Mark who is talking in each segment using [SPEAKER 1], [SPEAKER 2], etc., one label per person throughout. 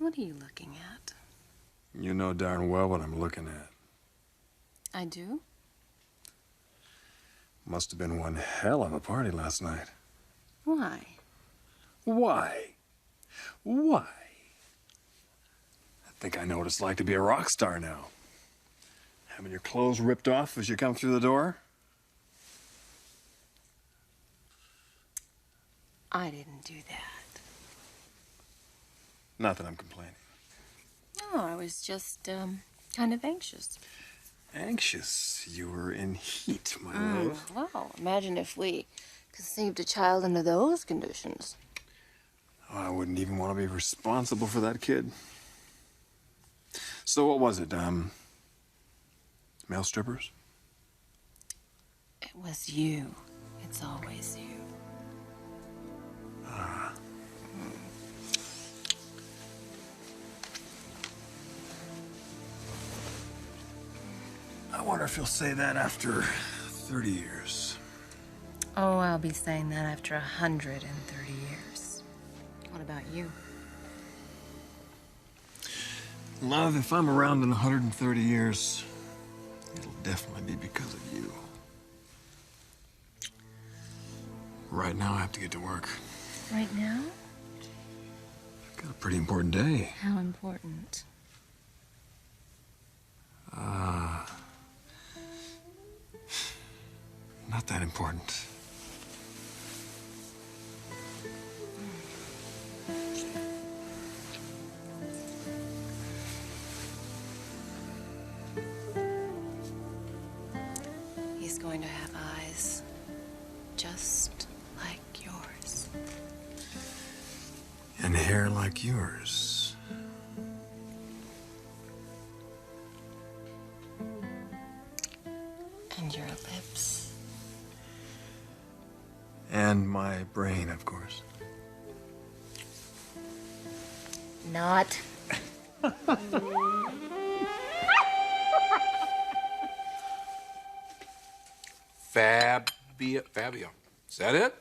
[SPEAKER 1] What are you looking at?
[SPEAKER 2] You know darn well what I'm looking at.
[SPEAKER 1] I do?
[SPEAKER 2] Must have been one hell of a party last night.
[SPEAKER 1] Why?
[SPEAKER 2] Why? Why? I think I know what it's like to be a rock star now. Having your clothes ripped off as you come through the door?
[SPEAKER 1] I didn't do that.
[SPEAKER 2] Not that I'm complaining.
[SPEAKER 1] No, I was just, kind of anxious.
[SPEAKER 2] Anxious? You were in heat, my love.
[SPEAKER 1] Well, imagine if we conceived a child under those conditions.
[SPEAKER 2] Oh, I wouldn't even want to be responsible for that kid. So what was it, male strippers?
[SPEAKER 1] It was you. It's always you.
[SPEAKER 2] Ah. I wonder if you'll say that after 30 years.
[SPEAKER 1] Oh, I'll be saying that after 130 years. What about you?
[SPEAKER 2] Love, if I'm around in 130 years, it'll definitely be because of you. Right now, I have to get to work.
[SPEAKER 1] Right now?
[SPEAKER 2] I've got a pretty important day.
[SPEAKER 1] How important?
[SPEAKER 2] Not that important.
[SPEAKER 1] He's going to have eyes just like yours.
[SPEAKER 2] And hair like yours.
[SPEAKER 1] And your lips.
[SPEAKER 2] And my brain, of course.
[SPEAKER 1] Not.
[SPEAKER 3] Fabio. Is that it?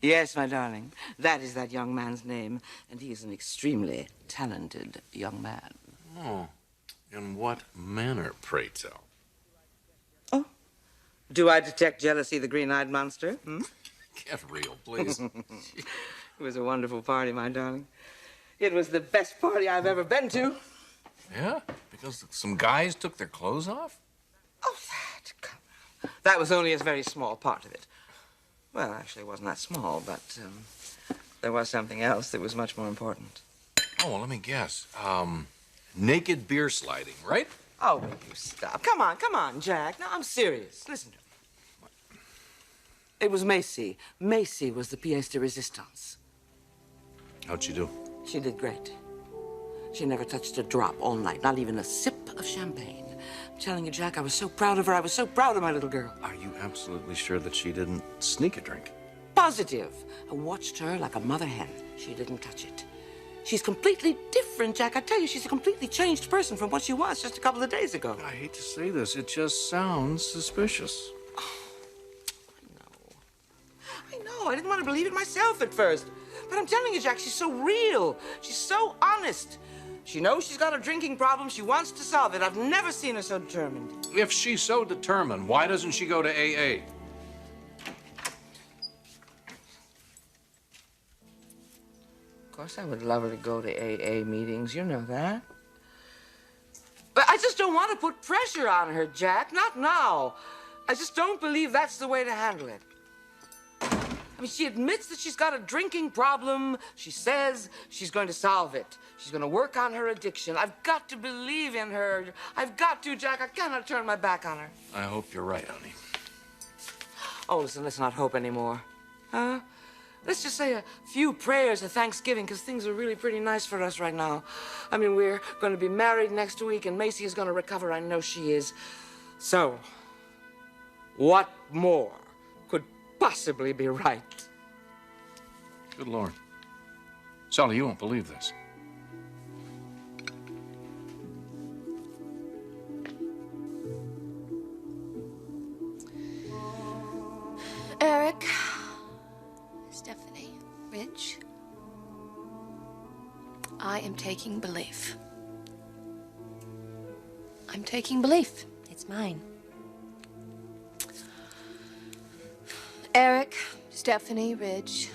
[SPEAKER 4] Yes, my darling. That is that young man's name, and he is an extremely talented young man.
[SPEAKER 3] Oh. In what manner, pray tell?
[SPEAKER 4] Oh. Do I detect jealousy, the green-eyed monster? Hmm?
[SPEAKER 3] Get real, please.
[SPEAKER 4] It was a wonderful party, my darling. It was the best party I've ever been to.
[SPEAKER 3] Yeah? Because some guys took their clothes off?
[SPEAKER 4] Oh, come on. That was only a very small part of it. Well, actually, it wasn't that small, but there was something else that was much more important.
[SPEAKER 3] Oh, well, let me guess. Naked beer sliding, right?
[SPEAKER 4] Oh, will you stop? Come on, Jack. No, I'm serious. Listen to me. It was Macy. Macy was the pièce de résistance.
[SPEAKER 3] How'd she do?
[SPEAKER 4] She did great. She never touched a drop all night, not even a sip of champagne. I'm telling you, Jack, I was so proud of her. I was so proud of my little girl.
[SPEAKER 3] Are you absolutely sure that she didn't sneak a drink?
[SPEAKER 4] Positive. I watched her like a mother hen. She didn't touch it. She's completely different, Jack. I tell you, she's a completely changed person from what she was just a couple of days ago.
[SPEAKER 3] I hate to say this. It just sounds suspicious.
[SPEAKER 4] I know. I didn't want to believe it myself at first. But I'm telling you, Jack, she's so real. She's so honest. She knows she's got a drinking problem. She wants to solve it. I've never seen her so determined.
[SPEAKER 3] If she's so determined, why doesn't she go to AA?
[SPEAKER 4] Of course, I would love her to go to AA meetings. You know that. But I just don't want to put pressure on her, Jack. Not now. I just don't believe that's the way to handle it. I mean, she admits that she's got a drinking problem. She says she's going to solve it. She's going to work on her addiction. I've got to believe in her. I've got to, Jack. I cannot turn my back on her.
[SPEAKER 3] I hope you're right, honey.
[SPEAKER 4] Oh, listen, let's not hope anymore. Huh? Let's just say a few prayers of Thanksgiving, because things are really pretty nice for us right now. I mean, we're going to be married next week, and Macy is going to recover. I know she is. So, what more could possibly be right?
[SPEAKER 3] Good Lord. Sally, you won't believe this.
[SPEAKER 1] Stephanie, Rich, I
[SPEAKER 5] I am taking belief. I'm taking belief. It's mine. Eric, Stephanie, Ridge,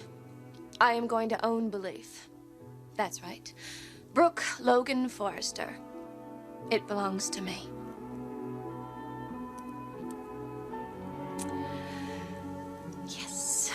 [SPEAKER 5] I am going to own belief. That's right. Brooke Logan Forrester. It belongs to me. Yes.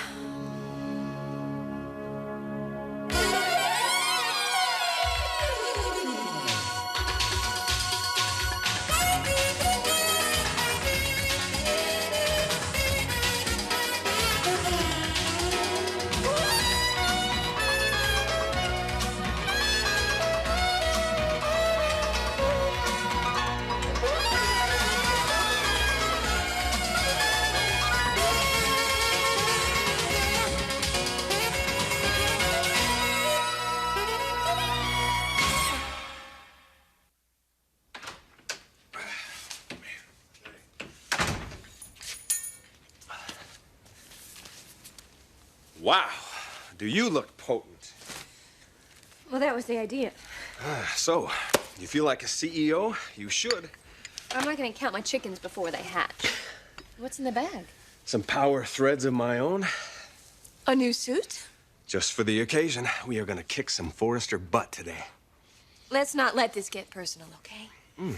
[SPEAKER 6] Wow, do you look potent.
[SPEAKER 5] Well, that was the idea.
[SPEAKER 6] So, you feel like a CEO? You should.
[SPEAKER 5] I'm not going to count my chickens before they hatch. What's in the bag?
[SPEAKER 6] Some power threads of my own.
[SPEAKER 5] A new suit?
[SPEAKER 6] Just for the occasion, we are gonna kick some Forrester butt today.
[SPEAKER 5] Let's not let this get personal, okay?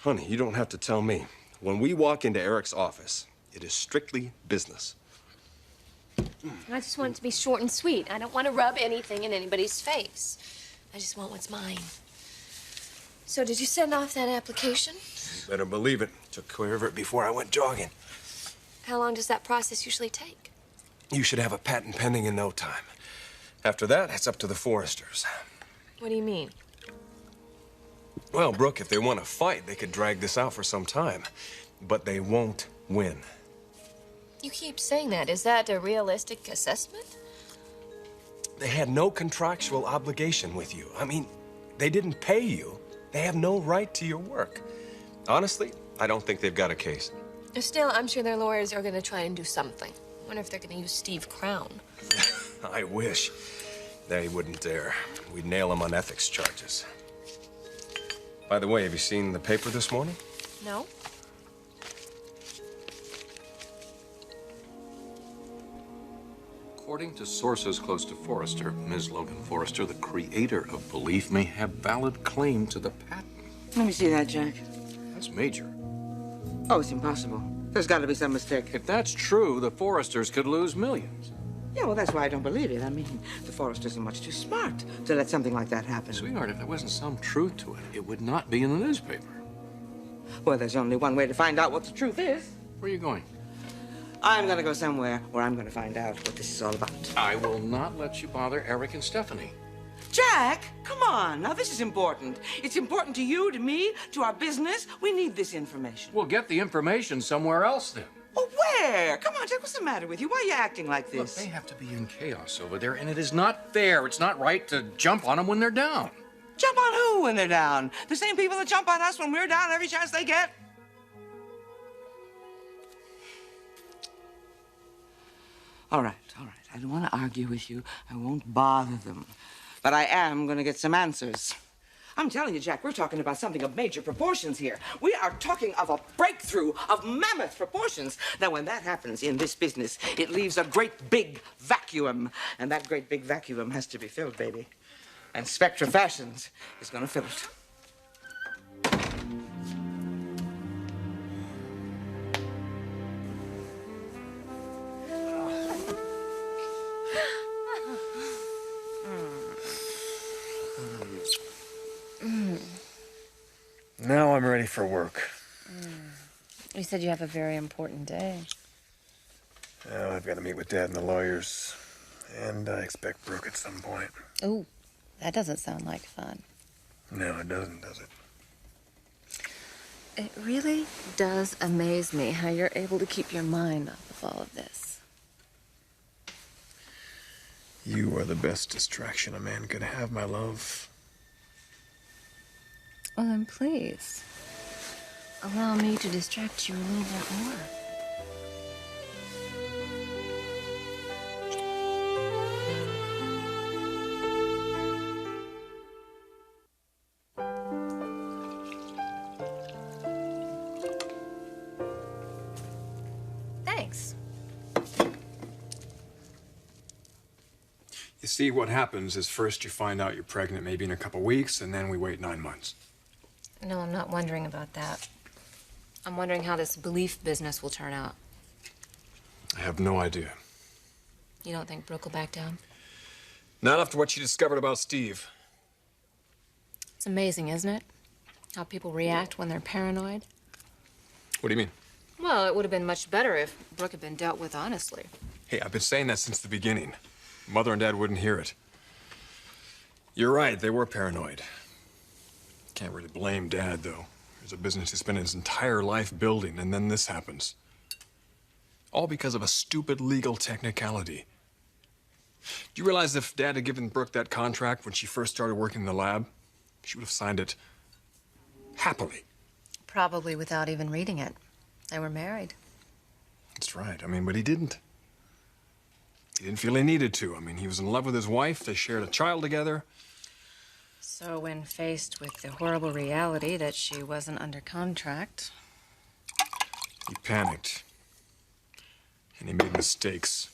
[SPEAKER 6] Honey, you don't have to tell me. When we walk into Eric's office, it is strictly business.
[SPEAKER 5] I just want it to be short and sweet. I don't want to rub anything in anybody's face. I just want what's mine. So, did you send off that application?
[SPEAKER 6] You better believe it. Took care of it before I went jogging.
[SPEAKER 5] How long does that process usually take?
[SPEAKER 6] You should have a patent pending in no time. After that, it's up to the Forresters.
[SPEAKER 5] What do you mean?
[SPEAKER 6] Well, Brooke, if they want to fight, they could drag this out for some time. But they won't win.
[SPEAKER 5] You keep saying that. Is that a realistic assessment?
[SPEAKER 6] They had no contractual obligation with you. I mean, they didn't pay you. They have no right to your work. Honestly, I don't think they've got a case.
[SPEAKER 5] Still, I'm sure their lawyers are going to try and do something. I wonder if they're going to use Steve Crown.
[SPEAKER 6] I wish. They wouldn't dare. We'd nail them on ethics charges. By the way, have you seen the paper this morning?
[SPEAKER 5] No?
[SPEAKER 3] According to sources close to Forrester, Ms. Logan Forrester, the creator of belief, may have valid claim to the patent.
[SPEAKER 4] Let me see that, Jack.
[SPEAKER 3] That's major.
[SPEAKER 4] Oh, it's impossible. There's got to be some mistake.
[SPEAKER 3] If that's true, the Forresters could lose millions.
[SPEAKER 4] Yeah, well, that's why I don't believe it. I mean, the Forresters are much too smart to let something like that happen.
[SPEAKER 3] Sweetheart, if there wasn't some truth to it, it would not be in the newspaper.
[SPEAKER 4] Well, there's only one way to find out what the truth is.
[SPEAKER 3] Where are you going?
[SPEAKER 4] I'm gonna go somewhere where I'm gonna find out what this is all about.
[SPEAKER 3] I will not let you bother Eric and Stephanie.
[SPEAKER 4] Jack, come on. Now, this is important. It's important to you, to me, to our business. We need this information.
[SPEAKER 3] We'll get the information somewhere else then.
[SPEAKER 4] Oh, where? Come on, Jack, what's the matter with you? Why are you acting like
[SPEAKER 3] Look,
[SPEAKER 4] this?
[SPEAKER 3] they have to be in chaos over there, and it is not fair. It's not right to jump on them when they're down.
[SPEAKER 4] Jump on who when they're down? The same people that jump on us when we're down every chance they get? All right. I don't want to argue with you. I won't bother them. But I am going to get some answers. I'm telling you, Jack, we're talking about something of major proportions here. We are talking of a breakthrough of mammoth proportions. Now, when that happens in this business, it leaves a great big vacuum. And that great big vacuum has to be filled, baby. And Spectra Fashions is going to fill it.
[SPEAKER 2] Now I'm ready for work.
[SPEAKER 1] You said you have a very important day.
[SPEAKER 2] Well, I've got to meet with Dad and the lawyers. And I expect Brooke at some point.
[SPEAKER 1] Ooh, that doesn't sound like fun.
[SPEAKER 2] No, it doesn't, does it?
[SPEAKER 1] It really does amaze me how you're able to keep your mind off of all of this.
[SPEAKER 2] You are the best distraction a man could have, my love.
[SPEAKER 1] Well, then please, allow me to distract you a little bit more.
[SPEAKER 5] Thanks.
[SPEAKER 2] You see, what happens is first you find out you're pregnant maybe in a couple weeks, and then we wait 9 months.
[SPEAKER 1] No, I'm not wondering about that. I'm wondering how this belief business will turn out.
[SPEAKER 2] I have no idea.
[SPEAKER 1] You don't think Brooke will back down?
[SPEAKER 2] Not after what she discovered about Steve.
[SPEAKER 1] It's amazing, isn't it? How people react when they're paranoid.
[SPEAKER 2] What do you mean?
[SPEAKER 1] Well, it would have been much better if Brooke had been dealt with honestly.
[SPEAKER 2] Hey, I've been saying that since the beginning. Mother and Dad wouldn't hear it. You're right, they were paranoid. Can't really blame Dad, though. There's a business he spent his entire life building, and then this happens. All because of a stupid legal technicality. Do you realize if Dad had given Brooke that contract when she first started working in the lab, she would have signed it happily?
[SPEAKER 1] Probably without even reading it. They were married.
[SPEAKER 2] That's right. I mean, but he didn't. He didn't feel he needed to. I mean, he was in love with his wife. They shared a child together.
[SPEAKER 1] So when faced with the horrible reality that she wasn't under contract...
[SPEAKER 2] He panicked. And he made mistakes.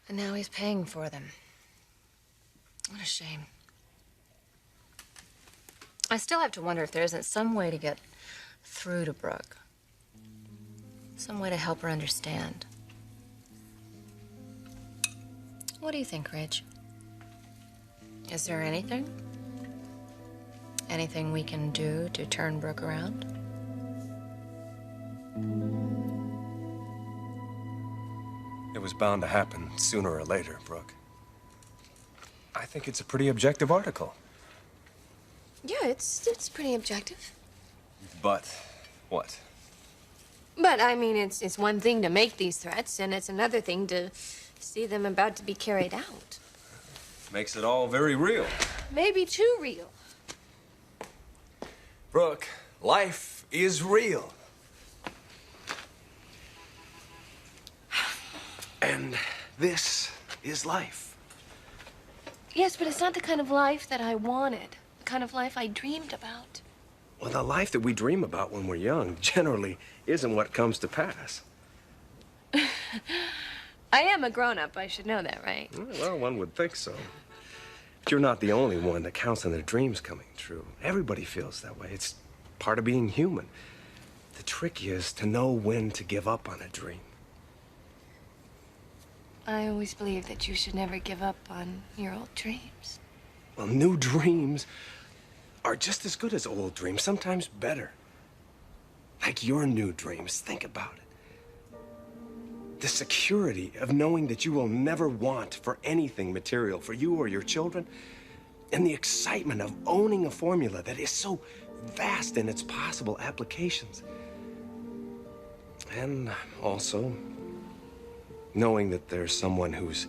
[SPEAKER 1] And now he's paying for them. What a shame. I still have to wonder if there isn't some way to get through to Brooke. Some way to help her understand. What do you think, Ridge? Is there anything? Anything we can do to turn Brooke around?
[SPEAKER 6] It was bound to happen sooner or later, Brooke. I think it's a pretty objective article.
[SPEAKER 5] Yeah, it's pretty objective.
[SPEAKER 6] But what?
[SPEAKER 5] But, I mean, it's one thing to make these threats, and it's another thing to see them about to be carried out.
[SPEAKER 6] Makes it all very real.
[SPEAKER 5] Maybe too real.
[SPEAKER 6] Brooke, life is real. And this is life.
[SPEAKER 5] Yes, but it's not the kind of life that I wanted. The kind of life I dreamed about.
[SPEAKER 6] Well, the life that we dream about when we're young generally isn't what comes to pass.
[SPEAKER 5] I am a grown-up. I should know that, right?
[SPEAKER 6] Well, one would think so. But you're not the only one that counts on their dreams coming true. Everybody feels that way. It's part of being human. The trick is to know when to give up on a dream.
[SPEAKER 5] I always believed that you should never give up on your old dreams.
[SPEAKER 6] Well, new dreams are just as good as old dreams, sometimes better. Like your new dreams. Think about it. The security of knowing that you will never want for anything material for you or your children, and the excitement of owning a formula that is so vast in its possible applications. And also, knowing that there's someone who's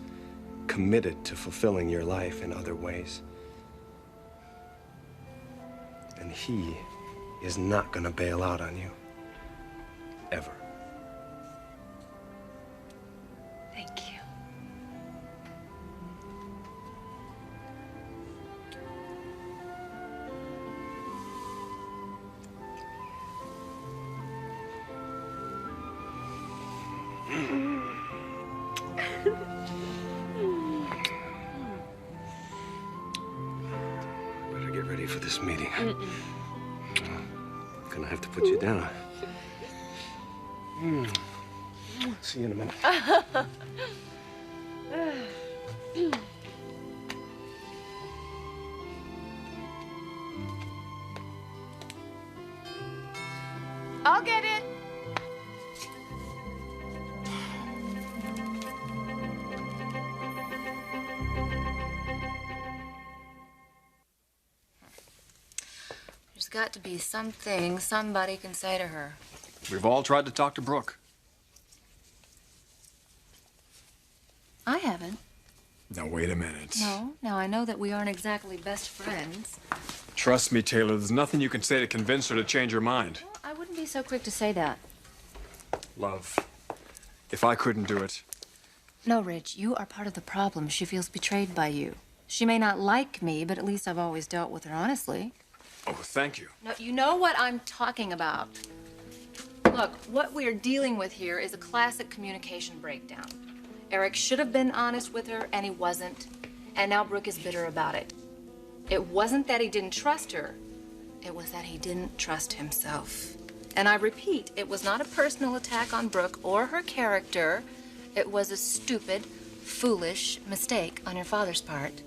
[SPEAKER 6] committed to fulfilling your life in other ways. And he is not gonna bail out on you. Ever.
[SPEAKER 5] Thank you.
[SPEAKER 6] Better get ready for this meeting. Gonna have to put you down. See you in a minute.
[SPEAKER 5] I'll get it.
[SPEAKER 1] There's got to be something somebody can say to her.
[SPEAKER 2] We've all tried to talk to Brooke.
[SPEAKER 1] I haven't.
[SPEAKER 2] Now, wait a minute.
[SPEAKER 1] No. Now, I know that we aren't exactly best friends.
[SPEAKER 2] Trust me, Taylor, there's nothing you can say to convince her to change her mind.
[SPEAKER 1] Well, I wouldn't be so quick to say that.
[SPEAKER 2] Love, if I couldn't do it,
[SPEAKER 1] No, Rich, you are part of the problem. She feels betrayed by you. She may not like me, but at least I've always dealt with her honestly.
[SPEAKER 2] oh, thank you.
[SPEAKER 1] No, you know what I'm talking about. Look, what we're dealing with here is a classic communication breakdown. Eric should have been honest with her, and he wasn't. And now Brooke is bitter about it. It wasn't that he didn't trust her. It was that he didn't trust himself. And I repeat, it was not a personal attack on Brooke or her character. It was a stupid, foolish mistake on your father's part.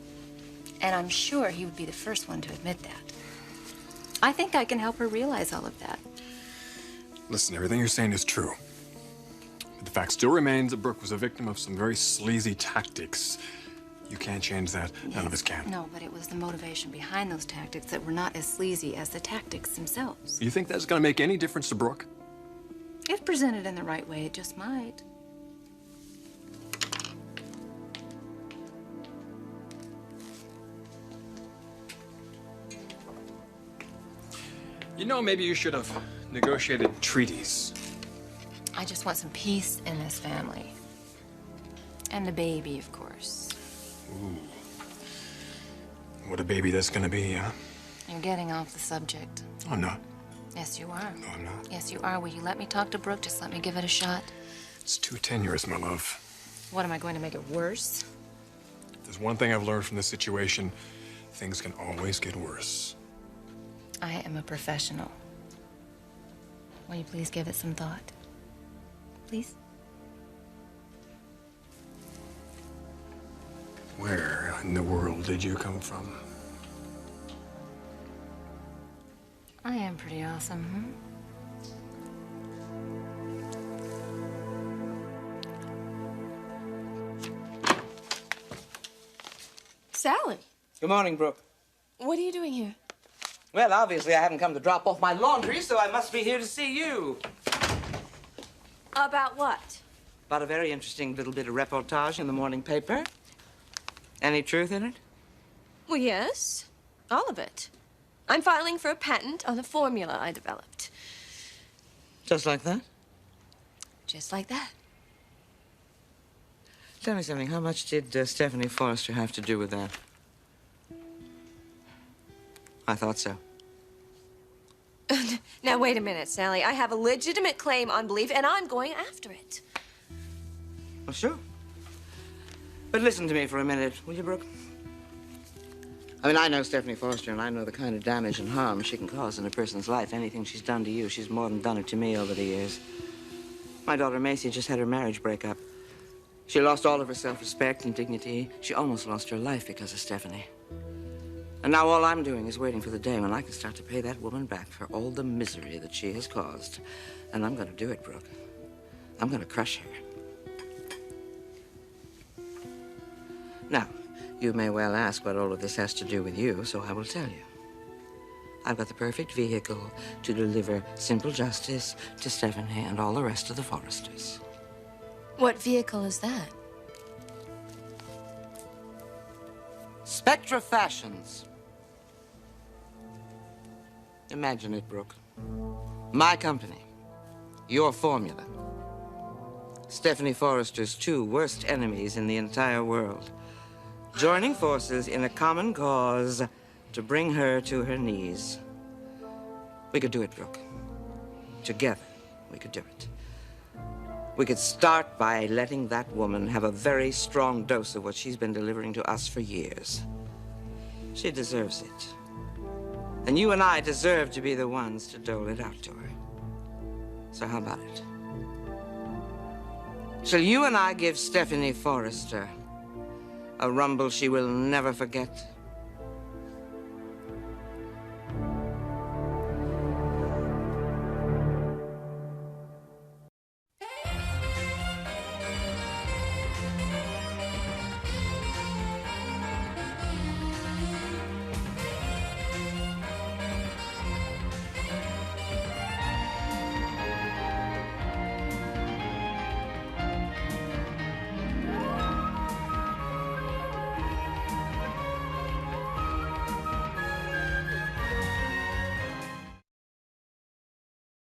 [SPEAKER 1] And I'm sure he would be the first one to admit that. I think I can help her realize all of that.
[SPEAKER 2] Listen, everything you're saying is true. But the fact still remains that Brooke was a victim of some very sleazy tactics. You can't change that. None of us can.
[SPEAKER 1] No, but it was the motivation behind those tactics that were not as sleazy as the tactics themselves.
[SPEAKER 2] You think that's going to make any difference to Brooke?
[SPEAKER 1] If presented in the right way, it just might.
[SPEAKER 2] You know, maybe you should have negotiated treaties.
[SPEAKER 1] I just want some peace in this family. And the baby, of course.
[SPEAKER 2] Ooh. What a baby that's gonna be, huh?
[SPEAKER 1] You're getting off the subject.
[SPEAKER 2] I'm not.
[SPEAKER 1] Yes, you are.
[SPEAKER 2] No, I'm not.
[SPEAKER 1] Yes, you are. Will you let me talk to Brooke? Just let me give it a shot.
[SPEAKER 2] It's too tenuous, my love.
[SPEAKER 1] What, am I going to make it worse?
[SPEAKER 2] If there's one thing I've learned from this situation, things can always get worse.
[SPEAKER 1] I am a professional. Will you please give it some thought? Please?
[SPEAKER 2] Where in the world did you come from?
[SPEAKER 1] I am pretty awesome,
[SPEAKER 5] Sally,
[SPEAKER 4] Good morning, Brooke.
[SPEAKER 5] what are you doing here?
[SPEAKER 4] Well, obviously I haven't come to drop off my laundry, so I must be here to see you.
[SPEAKER 5] About what?
[SPEAKER 4] About a very interesting little bit of reportage in the morning paper. Any truth in it?
[SPEAKER 5] Well, yes, all of it. I'm filing for a patent on a formula I developed.
[SPEAKER 4] Just like that?
[SPEAKER 5] Just like that.
[SPEAKER 4] Tell me something. How much did Stephanie Forrester have to do with that? I thought so.
[SPEAKER 5] Now, wait a minute, Sally. I have a legitimate claim on belief, and I'm going after it.
[SPEAKER 4] Well, sure. But listen to me for a minute, will you, Brooke? I mean, I know Stephanie Forrester, and I know the kind of damage and harm she can cause in a person's life. Anything she's done to you, she's more than done it to me over the years. My daughter, Macy, just had her marriage break up. She lost all of her self-respect and dignity. She almost lost her life because of Stephanie. And now all I'm doing is waiting for the day when I can start to pay that woman back for all the misery that she has caused. And I'm going to do it, Brooke. I'm going to crush her. Now, you may well ask what all of this has to do with you, so I will tell you. I've got the perfect vehicle to deliver simple justice to Stephanie and all the rest of the Forresters.
[SPEAKER 1] What vehicle is that?
[SPEAKER 4] Spectra Fashions. Imagine it, Brooke. My company. Your formula. Stephanie Forrester's two worst enemies in the entire world. Joining forces in a common cause to bring her to her knees. We could do it, Brooke. Together, we could do it. We could start by letting that woman have a very strong dose of what she's been delivering to us for years. She deserves it. And you and I deserve to be the ones to dole it out to her. So how about it? Shall you and I give Stephanie Forrester a rumble she will never forget?